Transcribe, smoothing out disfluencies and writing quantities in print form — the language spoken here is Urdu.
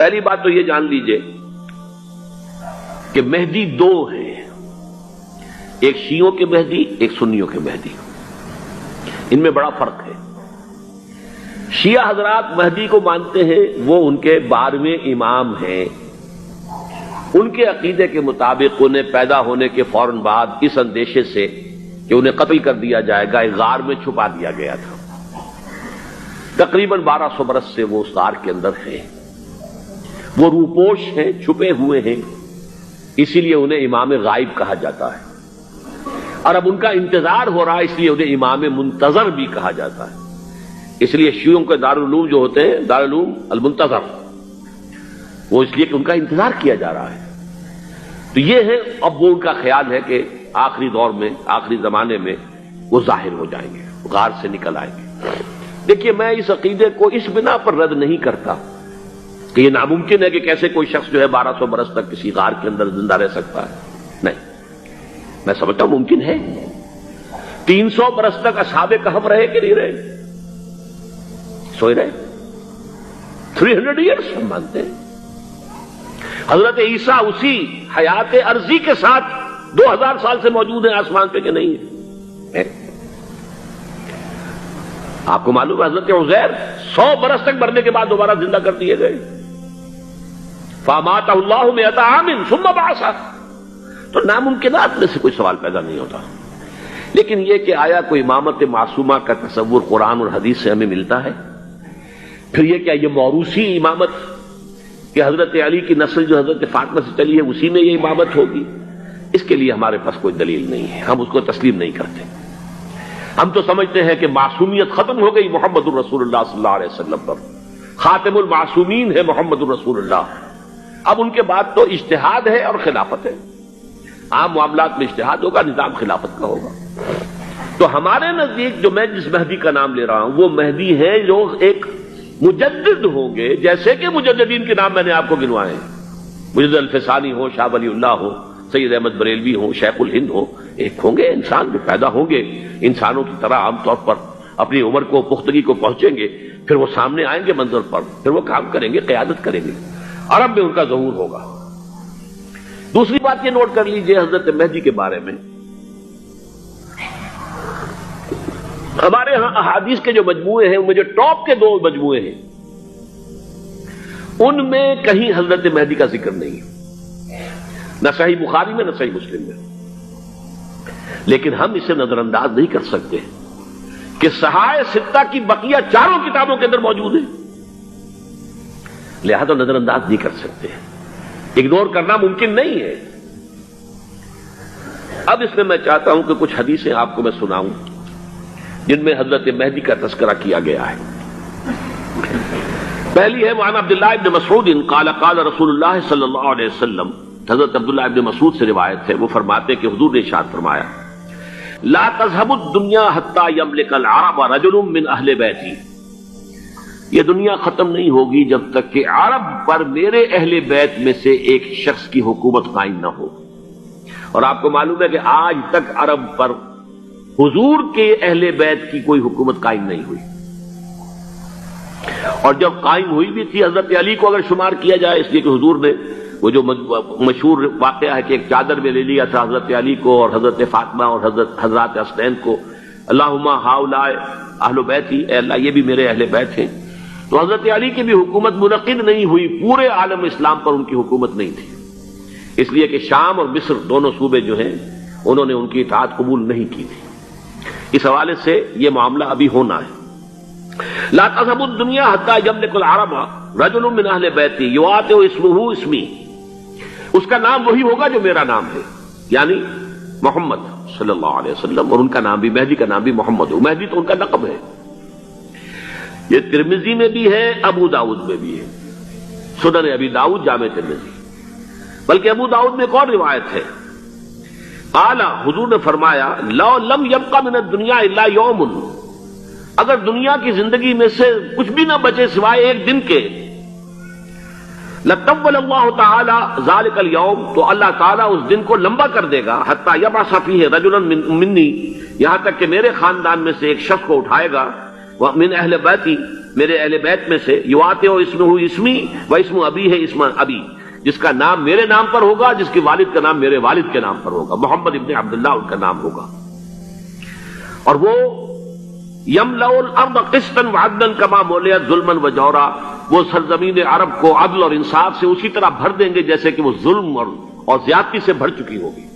پہلی بات تو یہ جان لیجئے کہ مہدی دو ہیں، ایک شیعوں کے مہدی، ایک سنیوں کے مہدی، ان میں بڑا فرق ہے۔ شیعہ حضرات مہدی کو مانتے ہیں، وہ ان کے 12ویں امام ہیں، ان کے عقیدے کے مطابق انہیں پیدا ہونے کے فوراً بعد اس اندیشے سے کہ انہیں قتل کر دیا جائے گا ایک غار میں چھپا دیا گیا تھا۔ تقریباً 1200 برس سے وہ اس غار کے اندر ہیں، وہ روپوش ہیں، چھپے ہوئے ہیں، اسی لیے انہیں امام غائب کہا جاتا ہے، اور اب ان کا انتظار ہو رہا ہے، اس لیے انہیں امام منتظر بھی کہا جاتا ہے۔ اس لیے شیعوں کے دارالعلوم جو ہوتے ہیں دارالعلوم المنتظر، وہ اس لیے کہ ان کا انتظار کیا جا رہا ہے۔ تو یہ ہے، اب وہ ان کا خیال ہے کہ آخری دور میں، آخری زمانے میں وہ ظاہر ہو جائیں گے، غار سے نکل آئیں گے۔ دیکھیے، میں اس عقیدے کو اس بنا پر رد نہیں کرتا کہ یہ ناممکن ہے کہ کیسے کوئی شخص جو ہے 1200 برس تک کسی غار کے اندر زندہ رہ سکتا ہے، نہیں، میں سمجھتا ہوں ممکن ہے۔ 300 برس تک اصحاب کہف رہے کہ نہیں رہے؟ سوئے رہے۔ 300 ایئرس ہم مانتے ہیں۔ حضرت عیسیٰ اسی حیات عرضی کے ساتھ 2000 سال سے موجود ہیں آسمان پہ کہ نہیں ہے؟ آپ کو معلوم ہے حضرت عزیر 100 برس تک مرنے کے بعد دوبارہ زندہ کر دیے گئے۔ فَأَمَاتَهُ اللَّهُ مِئَةَ عَامٍ ثُمَّ بَعَثَهُ۔ تو ناممکنات میں سے کوئی سوال پیدا نہیں ہوتا، لیکن یہ کہ آیا کوئی امامت معصومہ کا تصور قرآن اور حدیث سے ہمیں ملتا ہے؟ پھر یہ کیا یہ موروثی امامت کہ حضرت علی کی نسل جو حضرت فاطمہ سے چلی ہے اسی میں یہ امامت ہوگی؟ اس کے لیے ہمارے پاس کوئی دلیل نہیں ہے، ہم اس کو تسلیم نہیں کرتے۔ ہم تو سمجھتے ہیں کہ معصومیت ختم ہو گئی محمد الرسول اللہ صلی اللہ علیہ وسلم پر، خاتم المعصومین ہے محمد الرسول اللہ۔ اب ان کے بعد تو اجتہاد ہے اور خلافت ہے، عام معاملات میں اجتہاد ہوگا، نظام خلافت کا ہوگا۔ تو ہمارے نزدیک جو میں جس مہدی کا نام لے رہا ہوں وہ مہدی ہے جو ایک مجدد ہوں گے، جیسے کہ مجددین کے نام میں نے آپ کو گنوائے ہیں، مجدد الفسانی ہو، شاہ ولی اللہ ہو، سید احمد بریلوی ہو، شیخ الہند ہو، ایک ہوں گے انسان جو پیدا ہوں گے انسانوں کی طرح، عام طور پر اپنی عمر کو، پختگی کو پہنچیں گے، پھر وہ سامنے آئیں گے منظر پر، پھر وہ کام کریں گے، قیادت کریں گے، عرب میں ان کا ظہور ہوگا۔ دوسری بات یہ نوٹ کر لیجئے حضرت مہدی کے بارے میں، ہمارے ہاں احادیث کے جو مجموعے ہیں ان میں جو ٹاپ کے 2 مجموعے ہیں ان میں کہیں حضرت مہدی کا ذکر نہیں ہے، نہ صحیح بخاری میں نہ صحیح مسلم میں، لیکن ہم اسے نظر انداز نہیں کر سکتے کہ صحائح ستہ کی بقیہ 4 کتابوں کے اندر موجود ہیں، لہذا نظر انداز نہیں کر سکتے، اگنور کرنا ممکن نہیں ہے۔ اب اس میں میں چاہتا ہوں کہ کچھ حدیثیں آپ کو میں سناؤں جن میں حضرت مہدی کا تذکرہ کیا گیا ہے۔ پہلی ہے وعن عبداللہ ابن مسعود قال قال رسول اللہ صلی اللہ علیہ وسلم، حضرت عبداللہ ابن مسعود سے روایت ہے، وہ فرماتے کہ حضور نے ارشاد فرمایا لا تذهب الدنيا حتى يملك العرب رجل من اہل بیتی، یہ دنیا ختم نہیں ہوگی جب تک کہ عرب پر میرے اہل بیت میں سے ایک شخص کی حکومت قائم نہ ہو۔ اور آپ کو معلوم ہے کہ آج تک عرب پر حضور کے اہل بیت کی کوئی حکومت قائم نہیں ہوئی، اور جب قائم ہوئی بھی تھی حضرت علی کو اگر شمار کیا جائے، اس لیے کہ حضور نے وہ جو مشہور واقعہ ہے کہ ایک چادر میں لے لیا تھا حضرت علی کو اور حضرت فاطمہ اور حضرات حسنین کو، اللہم ہؤلاء اہل بیتی، اے اللہ یہ بھی میرے اہل بیت ہیں۔ تو حضرت علی کی بھی حکومت منعقد نہیں ہوئی، پورے عالم اسلام پر ان کی حکومت نہیں تھی، اس لیے کہ شام اور مصر دونوں صوبے جو ہیں انہوں نے ان کی اطاعت قبول نہیں کی تھی۔ اس حوالے سے یہ معاملہ ابھی ہونا ہے۔ لا تذهب الدنيا حتى يملك العرب رجل من اہل بیتی یواطئ اسمہ اسمی، اس کا نام وہی ہوگا جو میرا نام ہے، یعنی محمد صلی اللہ علیہ وسلم، اور ان کا نام بھی، مہدی کا نام بھی محمد ہے، مہدی تو ان کا لقب ہے۔ یہ ترمذی میں بھی ہے، ابو داؤد میں بھی ہے، سنن ابی داؤد، جامع ترمذی، بلکہ ابو داؤد میں ایک اور روایت ہے، قال حضور نے فرمایا لو لم يبق من الدنيا الا يوم، اگر دنیا کی زندگی میں سے کچھ بھی نہ بچے سوائے ایک دن کے، لطول اللہ تعالی ذلك اليوم، تو اللہ تعالیٰ اس دن کو لمبا کر دے گا، حتی یبعث فیہ رجلا منی، یہاں تک کہ میرے خاندان میں سے ایک شخص کو اٹھائے گا، من اہل بیتی، میرے اہل بیت میں سے یواتے ہو اسمہ اسمی و اسم ابی ہے اسم ابی، جس کا نام میرے نام پر ہوگا، جس کے والد کا نام میرے والد کے نام پر ہوگا، محمد ابن عبداللہ ان کا نام ہوگا، اور وہ یملأ الارض قسطا وعدلا کما ملئت ظلما وجورا، وہ سرزمین عرب کو عدل اور انصاف سے اسی طرح بھر دیں گے جیسے کہ وہ ظلم اور زیادتی سے بھر چکی ہوگی۔